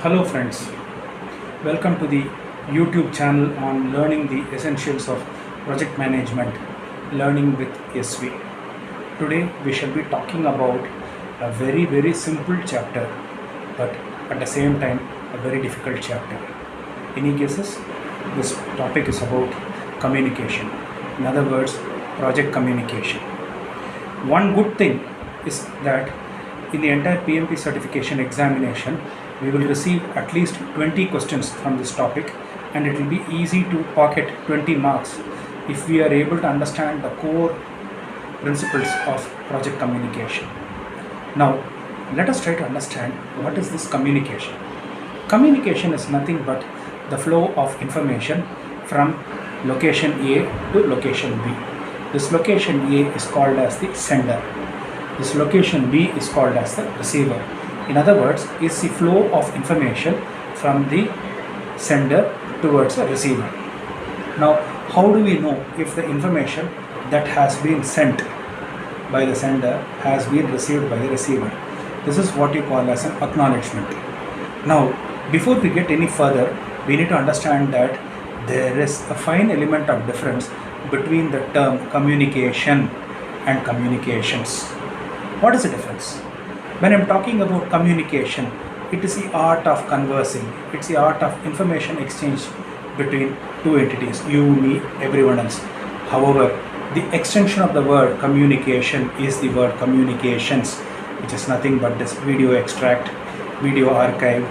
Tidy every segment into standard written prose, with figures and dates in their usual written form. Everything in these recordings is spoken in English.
Hello friends, welcome to the YouTube channel on learning the essentials of project management, learning with SV. Today we shall be talking about a very simple chapter, but at the same time a very difficult chapter. In any cases, this topic is about communication. In other words, project communication. One good thing is that in the entire PMP certification examination, we will receive at least 20 questions from this topic, and it will be easy to pocket 20 marks if we are able to understand the core principles of project communication. Now, let us try to understand what is this communication. Communication is nothing but the flow of information from location A to location B. This location A is called as the sender. This location B is called as the receiver. In other words, is the flow of information from the sender towards the receiver. Now, how do we know if the information that has been sent by the sender has been received by the receiver? This is what you call as an acknowledgement. Now, before we get any further, we need to understand that there is a fine element of difference between the term communication and communications. What is the difference? When I am talking about communication, it is the art of conversing. It's the art of information exchange between two entities, you, me, everyone else. However, the extension of the word communication is the word communications, which is nothing but this video extract, video archive,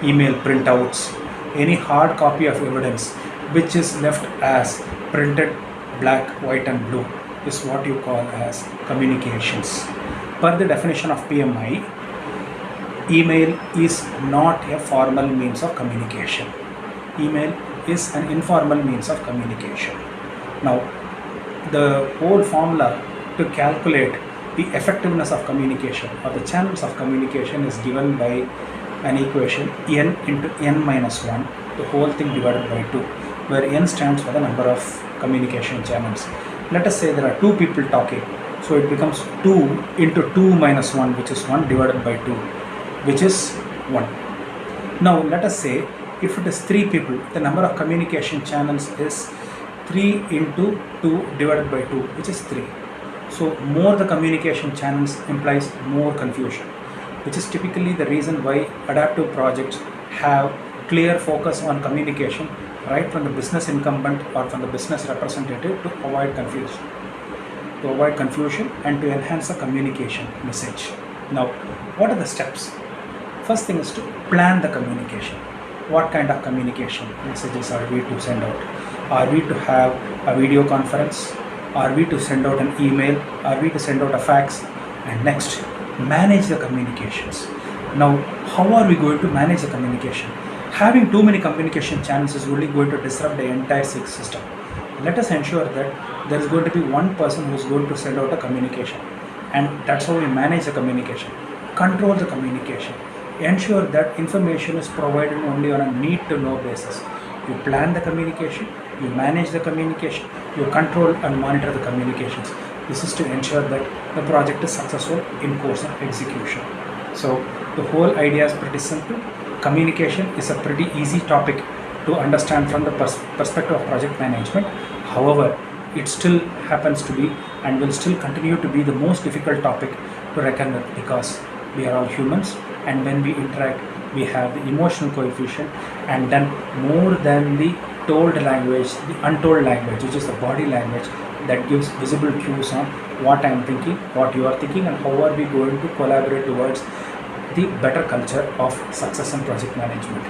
email printouts, any hard copy of evidence which is left as printed black, white and blue is what you call as communications. Per the definition of PMI, email is not a formal means of communication. Email is an informal means of communication. Now, the whole formula to calculate the effectiveness of communication or the channels of communication is given by an equation n into n minus 1, the whole thing divided by 2, where n stands for the number of communication channels. Let us say there are two people talking. So it becomes 2 into 2 minus 1, which is 1 divided by 2, which is 1. Now let us say if it is 3 people, the number of communication channels is 3 into 2 divided by 2, which is 3. So more the communication channels implies more confusion, which is typically the reason why adaptive projects have clear focus on communication right from the business incumbent or from the business representative to avoid confusion and to enhance the communication message. Now, what are the steps? First thing is to plan the communication. What kind of communication messages are we to send out? Are we to have a video conference? Are we to send out an email? Are we to send out a fax? And next, manage the communications. Now, how are we going to manage the communication? Having too many communication channels is only going to disrupt the entire system. Let us ensure that there is going to be one person who is going to send out a communication, and that's how we manage the communication. Control the communication. Ensure that information is provided only on a need to know basis. You plan the communication, you manage the communication, you control and monitor the communications. This is to ensure that the project is successful in course of execution. So the whole idea is pretty simple. Communication is a pretty easy topic to understand from the perspective of project management. However, it still happens to be and will still continue to be the most difficult topic to reckon with, because we are all humans, and when we interact we have the emotional coefficient, and then more than the told language, the untold language, which is the body language, that gives visible cues on what I am thinking, what you are thinking, and how are we going to collaborate towards the better culture of success in project management.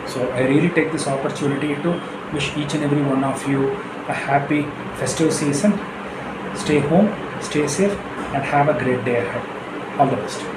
So I really take this opportunity to wish each and every one of you a happy festive season. Stay home, stay safe, and have a great day ahead. All the best.